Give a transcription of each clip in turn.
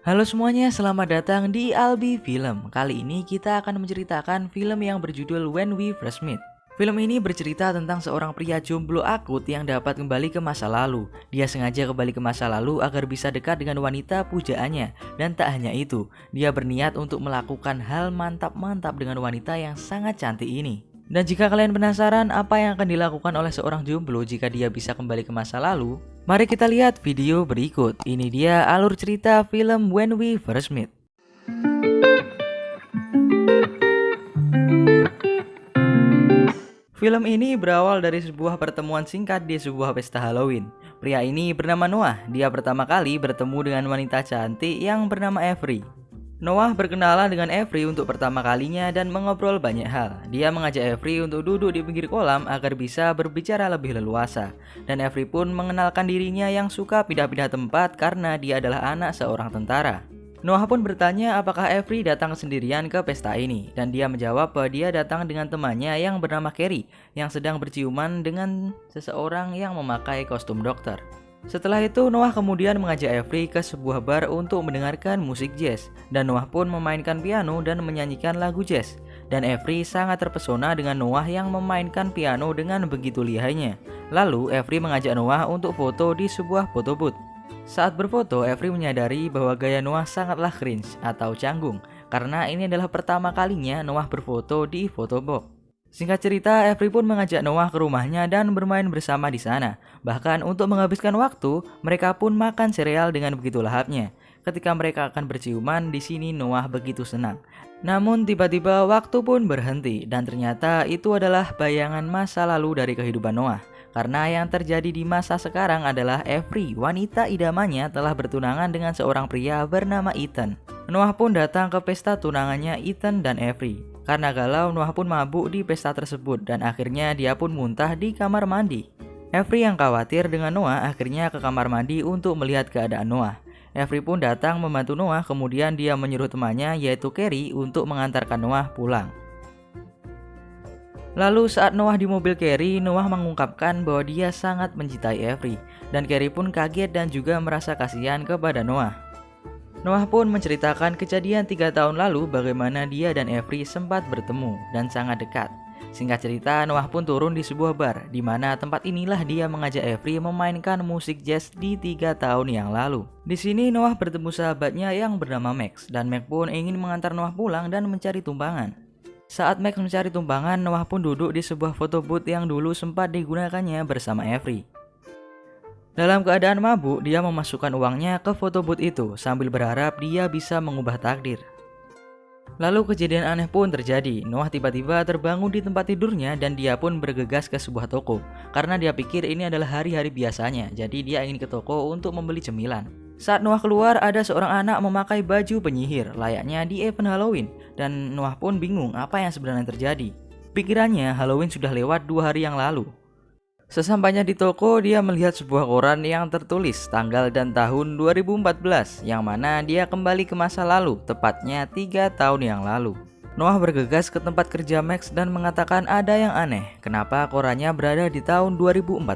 Halo semuanya, selamat datang di Albi Film. Kali ini kita akan menceritakan film yang berjudul When We First Met. Film ini bercerita tentang seorang pria jomblo akut yang dapat kembali ke masa lalu. Dia sengaja kembali ke masa lalu agar bisa dekat dengan wanita pujaannya. Dan tak hanya itu, dia berniat untuk melakukan hal mantap-mantap dengan wanita yang sangat cantik ini. Dan jika kalian penasaran apa yang akan dilakukan oleh seorang jomblo jika dia bisa kembali ke masa lalu, mari kita lihat video berikut. Ini dia alur cerita film When We First Met. Film ini berawal dari sebuah pertemuan singkat di sebuah pesta Halloween. Pria ini bernama Noah. Dia pertama kali bertemu dengan wanita cantik yang bernama Avery. Noah berkenalan dengan Avery untuk pertama kalinya dan mengobrol banyak hal. Dia mengajak Avery untuk duduk di pinggir kolam agar bisa berbicara lebih leluasa. Dan Avery pun mengenalkan dirinya yang suka pindah-pindah tempat karena dia adalah anak seorang tentara. Noah pun bertanya apakah Avery datang sendirian ke pesta ini. Dan dia menjawab bahwa dia datang dengan temannya yang bernama Carrie yang sedang berciuman dengan seseorang yang memakai kostum dokter. Setelah itu, Noah kemudian mengajak Avery ke sebuah bar untuk mendengarkan musik jazz. Dan Noah pun memainkan piano dan menyanyikan lagu jazz. Dan Avery sangat terpesona dengan Noah yang memainkan piano dengan begitu lihainya. Lalu, Avery mengajak Noah untuk foto di sebuah foto booth. Saat berfoto, Avery menyadari bahwa gaya Noah sangatlah cringe atau canggung. Karena ini adalah pertama kalinya Noah berfoto di foto box. Singkat cerita, Avery pun mengajak Noah ke rumahnya dan bermain bersama di sana. Bahkan untuk menghabiskan waktu, mereka pun makan sereal dengan begitu lahapnya. Ketika mereka akan berciuman, di sini Noah begitu senang. Namun tiba-tiba waktu pun berhenti dan ternyata itu adalah bayangan masa lalu dari kehidupan Noah. Karena yang terjadi di masa sekarang adalah Avery, wanita idamannya, telah bertunangan dengan seorang pria bernama Ethan. Noah pun datang ke pesta tunangannya Ethan dan Avery. Karena galau, Noah pun mabuk di pesta tersebut dan akhirnya dia pun muntah di kamar mandi. Avery yang khawatir dengan Noah akhirnya ke kamar mandi untuk melihat keadaan Noah. Avery pun datang membantu Noah, kemudian dia menyuruh temannya yaitu Carrie untuk mengantarkan Noah pulang. Lalu saat Noah di mobil Carrie, Noah mengungkapkan bahwa dia sangat mencintai Avery. Dan Carrie pun kaget dan juga merasa kasihan kepada Noah. Noah pun menceritakan kejadian 3 tahun lalu bagaimana dia dan Avery sempat bertemu dan sangat dekat. Singkat cerita, Noah pun turun di sebuah bar, di mana tempat inilah dia mengajak Avery memainkan musik jazz di 3 tahun yang lalu. Di sini Noah bertemu sahabatnya yang bernama Max, dan Max pun ingin mengantar Noah pulang dan mencari tumpangan. Saat Max mencari tumpangan, Noah pun duduk di sebuah foto booth yang dulu sempat digunakannya bersama Avery. Dalam keadaan mabuk, dia memasukkan uangnya ke foto booth itu sambil berharap dia bisa mengubah takdir. Lalu kejadian aneh pun terjadi. Noah tiba-tiba terbangun di tempat tidurnya dan dia pun bergegas ke sebuah toko. Karena dia pikir ini adalah hari-hari biasanya, jadi dia ingin ke toko untuk membeli cemilan. Saat Noah keluar, ada seorang anak memakai baju penyihir layaknya di event Halloween. Dan Noah pun bingung apa yang sebenarnya terjadi. Pikirannya Halloween sudah lewat 2 hari yang lalu. Sesampainya di toko, dia melihat sebuah koran yang tertulis tanggal dan tahun 2014, yang mana dia kembali ke masa lalu, tepatnya 3 tahun yang lalu. Noah bergegas ke tempat kerja Max dan mengatakan ada yang aneh, kenapa korannya berada di tahun 2014.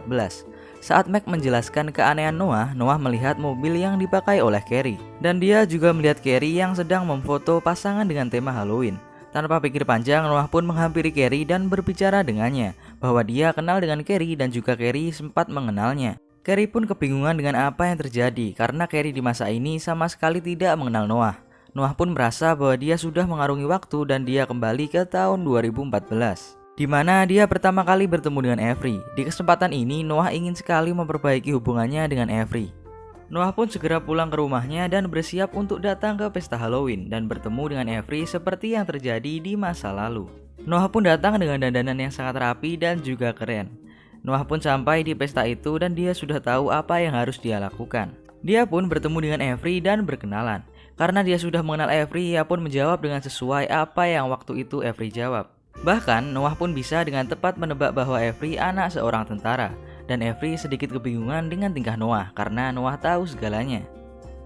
Saat Max menjelaskan keanehan Noah melihat mobil yang dipakai oleh Carrie. Dan dia juga melihat Carrie yang sedang memfoto pasangan dengan tema Halloween. Tanpa pikir panjang, Noah pun menghampiri Carrie dan berbicara dengannya bahwa dia kenal dengan Carrie dan juga Carrie sempat mengenalnya. Carrie pun kebingungan dengan apa yang terjadi karena Carrie di masa ini sama sekali tidak mengenal Noah. Noah pun merasa bahwa dia sudah mengarungi waktu dan dia kembali ke tahun 2014. Di mana dia pertama kali bertemu dengan Avery. Di kesempatan ini, Noah ingin sekali memperbaiki hubungannya dengan Avery. Noah pun segera pulang ke rumahnya dan bersiap untuk datang ke pesta Halloween dan bertemu dengan Avery seperti yang terjadi di masa lalu. Noah pun datang dengan dandanan yang sangat rapi dan juga keren. Noah pun sampai di pesta itu dan dia sudah tahu apa yang harus dia lakukan. Dia pun bertemu dengan Avery dan berkenalan. Karena dia sudah mengenal Avery, ia pun menjawab dengan sesuai apa yang waktu itu Avery jawab. Bahkan Noah pun bisa dengan tepat menebak bahwa Avery anak seorang tentara. Dan Avery sedikit kebingungan dengan tingkah Noah karena Noah tahu segalanya.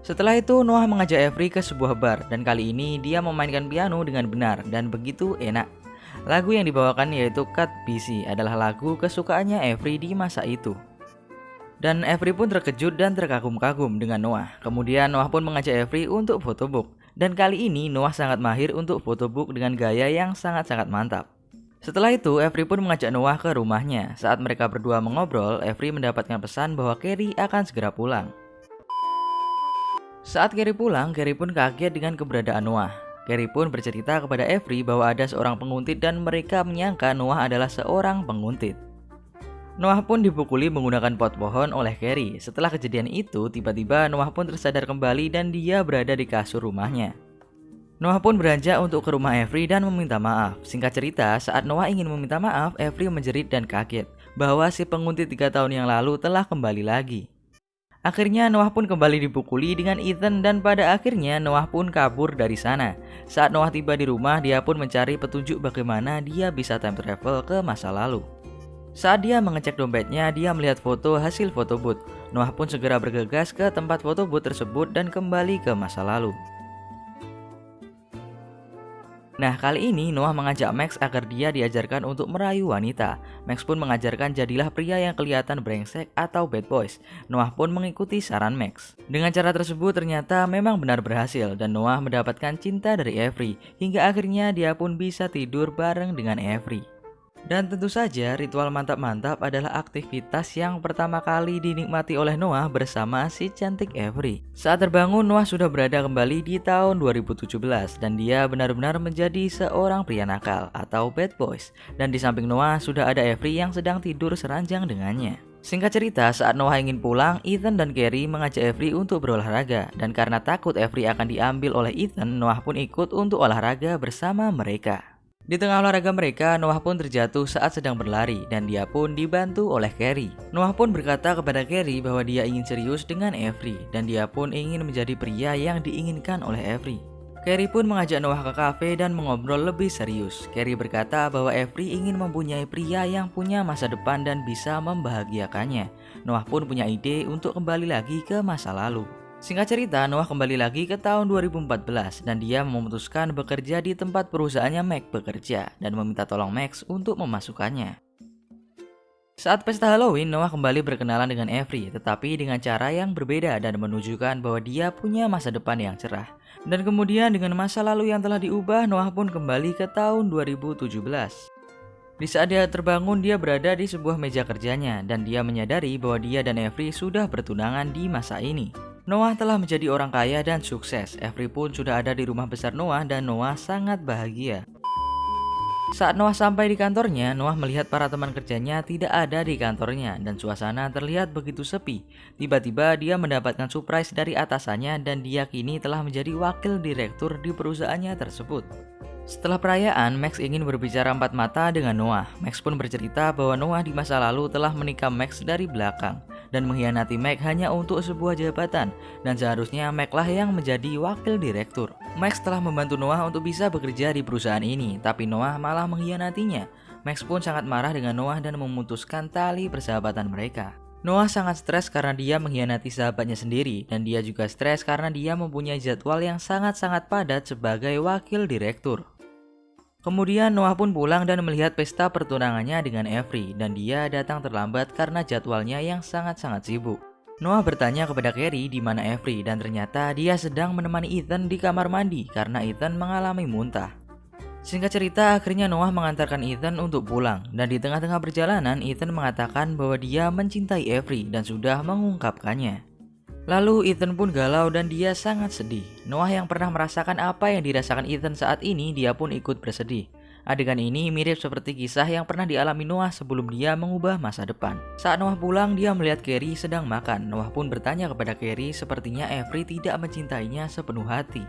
Setelah itu, Noah mengajak Avery ke sebuah bar dan kali ini dia memainkan piano dengan benar dan begitu enak. Lagu yang dibawakan yaitu Cut BC adalah lagu kesukaannya Avery di masa itu. Dan Avery pun terkejut dan terkagum-kagum dengan Noah. Kemudian Noah pun mengajak Avery untuk photobook. Dan kali ini Noah sangat mahir untuk photobook dengan gaya yang sangat-sangat mantap. Setelah itu, Avery pun mengajak Noah ke rumahnya. Saat mereka berdua mengobrol, Avery mendapatkan pesan bahwa Carrie akan segera pulang. Saat Carrie pulang, Carrie pun kaget dengan keberadaan Noah. Carrie pun bercerita kepada Avery bahwa ada seorang penguntit dan mereka menyangka Noah adalah seorang penguntit. Noah pun dipukuli menggunakan pot pohon oleh Carrie. Setelah kejadian itu, tiba-tiba Noah pun tersadar kembali dan dia berada di kasur rumahnya. Noah pun beranjak untuk ke rumah Avery dan meminta maaf. Singkat cerita, saat Noah ingin meminta maaf, Avery menjerit dan kaget bahwa si penguntit 3 tahun yang lalu telah kembali lagi. Akhirnya Noah pun kembali dipukuli dengan Ethan dan pada akhirnya Noah pun kabur dari sana. Saat Noah tiba di rumah, dia pun mencari petunjuk bagaimana dia bisa time travel ke masa lalu. Saat dia mengecek dompetnya, dia melihat foto hasil foto booth. Noah pun segera bergegas ke tempat foto booth tersebut dan kembali ke masa lalu. Nah, kali ini Noah mengajak Max agar dia diajarkan untuk merayu wanita. Max pun mengajarkan jadilah pria yang kelihatan brengsek atau bad boys. Noah pun mengikuti saran Max. Dengan cara tersebut ternyata memang benar berhasil dan Noah mendapatkan cinta dari Avery. Hingga akhirnya dia pun bisa tidur bareng dengan Avery. Dan tentu saja ritual mantap-mantap adalah aktivitas yang pertama kali dinikmati oleh Noah bersama si cantik Avery. Saat terbangun, Noah sudah berada kembali di tahun 2017 dan dia benar-benar menjadi seorang pria nakal atau bad boys. Dan di samping Noah sudah ada Avery yang sedang tidur seranjang dengannya. Singkat cerita, saat Noah ingin pulang, Ethan dan Carrie mengajak Avery untuk berolahraga. Dan karena takut Avery akan diambil oleh Ethan, Noah pun ikut untuk olahraga bersama mereka. Di tengah olahraga mereka, Noah pun terjatuh saat sedang berlari dan dia pun dibantu oleh Carrie. Noah pun berkata kepada Carrie bahwa dia ingin serius dengan Avery dan dia pun ingin menjadi pria yang diinginkan oleh Avery. Carrie pun mengajak Noah ke kafe dan mengobrol lebih serius. Carrie berkata bahwa Avery ingin mempunyai pria yang punya masa depan dan bisa membahagiakannya. Noah pun punya ide untuk kembali lagi ke masa lalu. Singkat cerita, Noah kembali lagi ke tahun 2014 dan dia memutuskan bekerja di tempat perusahaannya Max bekerja dan meminta tolong Max untuk memasukkannya. Saat pesta Halloween, Noah kembali berkenalan dengan Avery tetapi dengan cara yang berbeda dan menunjukkan bahwa dia punya masa depan yang cerah. Dan kemudian dengan masa lalu yang telah diubah, Noah pun kembali ke tahun 2017. Di saat dia terbangun, dia berada di sebuah meja kerjanya dan dia menyadari bahwa dia dan Avery sudah bertunangan di masa ini. Noah telah menjadi orang kaya dan sukses. Avery pun sudah ada di rumah besar Noah dan Noah sangat bahagia. Saat Noah sampai di kantornya, Noah melihat para teman kerjanya tidak ada di kantornya dan suasana terlihat begitu sepi. Tiba-tiba dia mendapatkan surprise dari atasannya dan dia kini telah menjadi wakil direktur di perusahaannya tersebut. Setelah perayaan, Max ingin berbicara empat mata dengan Noah. Max pun bercerita bahwa Noah di masa lalu telah menikam Max dari belakang dan mengkhianati Max hanya untuk sebuah jabatan dan seharusnya Max lah yang menjadi wakil direktur. Max telah membantu Noah untuk bisa bekerja di perusahaan ini, tapi Noah malah mengkhianatinya. Max pun sangat marah dengan Noah dan memutuskan tali persahabatan mereka. Noah sangat stres karena dia mengkhianati sahabatnya sendiri dan dia juga stres karena dia mempunyai jadwal yang sangat-sangat padat sebagai wakil direktur. Kemudian Noah pun pulang dan melihat pesta pertunangannya dengan Avery dan dia datang terlambat karena jadwalnya yang sangat-sangat sibuk. Noah bertanya kepada Carrie di mana Avery dan ternyata dia sedang menemani Ethan di kamar mandi karena Ethan mengalami muntah. Singkat cerita, akhirnya Noah mengantarkan Ethan untuk pulang dan di tengah-tengah perjalanan Ethan mengatakan bahwa dia mencintai Avery dan sudah mengungkapkannya. Lalu Ethan pun galau dan dia sangat sedih. Noah yang pernah merasakan apa yang dirasakan Ethan saat ini, dia pun ikut bersedih. Adegan ini mirip seperti kisah yang pernah dialami Noah sebelum dia mengubah masa depan. Saat Noah pulang, dia melihat Carrie sedang makan. Noah pun bertanya kepada Carrie, sepertinya Avery tidak mencintainya sepenuh hati.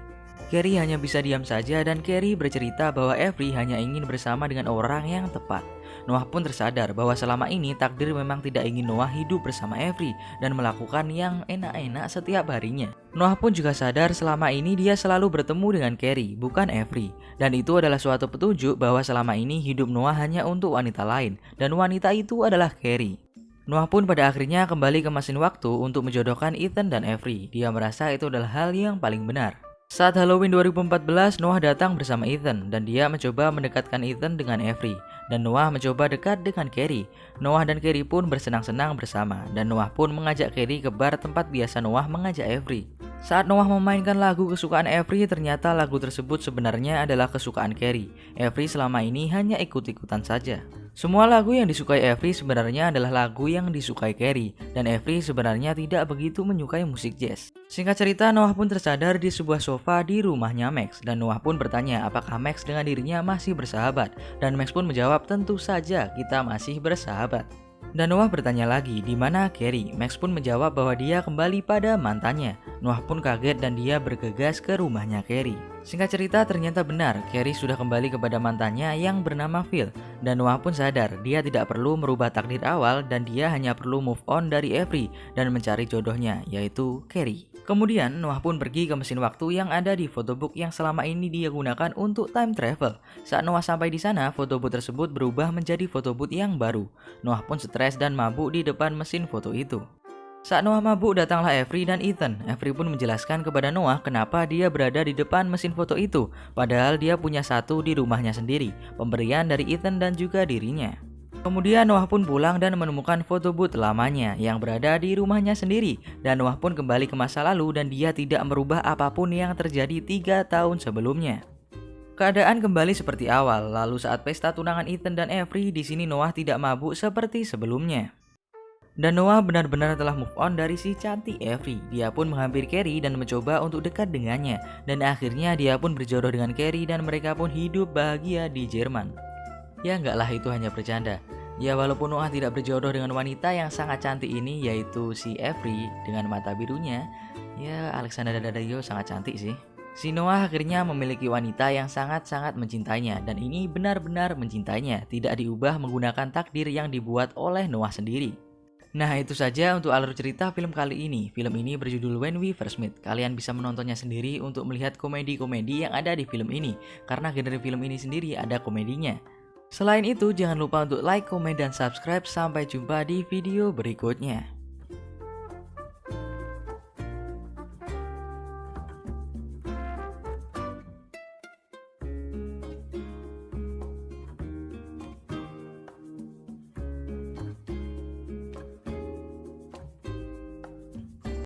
Carrie hanya bisa diam saja dan Carrie bercerita bahwa Avery hanya ingin bersama dengan orang yang tepat. Noah pun tersadar bahwa selama ini takdir memang tidak ingin Noah hidup bersama Avery dan melakukan yang enak-enak setiap harinya. Noah pun juga sadar selama ini dia selalu bertemu dengan Carrie, bukan Avery. Dan itu adalah suatu petunjuk bahwa selama ini hidup Noah hanya untuk wanita lain dan wanita itu adalah Carrie. Noah pun pada akhirnya kembali ke mesin waktu untuk menjodohkan Ethan dan Avery. Dia merasa itu adalah hal yang paling benar. Saat Halloween 2014, Noah datang bersama Ethan dan dia mencoba mendekatkan Ethan dengan Avery. dan Noah mencoba dekat dengan Carrie. Noah dan Carrie pun bersenang-senang bersama, dan Noah pun mengajak Carrie ke bar tempat biasa Noah mengajak Avery. Saat Noah memainkan lagu kesukaan Avery, ternyata lagu tersebut sebenarnya adalah kesukaan Carrie. Avery selama ini hanya ikut-ikutan saja. Semua lagu yang disukai Avery sebenarnya adalah lagu yang disukai Carrie, dan Avery sebenarnya tidak begitu menyukai musik jazz. Singkat cerita, Noah pun tersadar di sebuah sofa di rumahnya Max, dan Noah pun bertanya apakah Max dengan dirinya masih bersahabat, dan Max pun menjawab tentu saja kita masih bersahabat. Dan Noah bertanya lagi, di mana Carrie? Max pun menjawab bahwa dia kembali pada mantannya. Noah pun kaget dan dia bergegas ke rumahnya Carrie. Singkat cerita, ternyata benar, Carrie sudah kembali kepada mantannya yang bernama Phil. Dan Noah pun sadar, dia tidak perlu merubah takdir awal dan dia hanya perlu move on dari Avery dan mencari jodohnya, yaitu Carrie. Kemudian Noah pun pergi ke mesin waktu yang ada di photobook yang selama ini dia gunakan untuk time travel. Saat Noah sampai di sana, photobook tersebut berubah menjadi photobook yang baru. Noah pun stres dan mabuk di depan mesin foto itu. Saat Noah mabuk, datanglah Avery dan Ethan. Avery pun menjelaskan kepada Noah kenapa dia berada di depan mesin foto itu, padahal dia punya satu di rumahnya sendiri, pemberian dari Ethan dan juga dirinya. Kemudian Noah pun pulang dan menemukan foto booth lamanya yang berada di rumahnya sendiri, dan Noah pun kembali ke masa lalu dan dia tidak merubah apapun yang terjadi 3 tahun sebelumnya. Keadaan kembali seperti awal. Lalu saat pesta tunangan Ethan dan Avery, di sini Noah tidak mabuk seperti sebelumnya. Dan Noah benar-benar telah move on dari si cantik Avery. Dia pun menghampiri Carrie dan mencoba untuk dekat dengannya, dan akhirnya dia pun berjodoh dengan Carrie dan mereka pun hidup bahagia di Jerman. Ya enggak lah, itu hanya bercanda. Ya walaupun Noah tidak berjodoh dengan wanita yang sangat cantik ini, yaitu si Avery dengan mata birunya, ya Alexandra Daddayo sangat cantik sih. Si Noah akhirnya memiliki wanita yang sangat-sangat mencintainya, dan ini benar-benar mencintainya, tidak diubah menggunakan takdir yang dibuat oleh Noah sendiri. Nah, itu saja untuk alur cerita film kali ini. Film ini berjudul When We First Met. Kalian bisa menontonnya sendiri untuk melihat komedi-komedi yang ada di film ini, karena genre film ini sendiri ada komedinya. Selain itu, jangan lupa untuk like, komen, dan subscribe. Sampai jumpa di video berikutnya.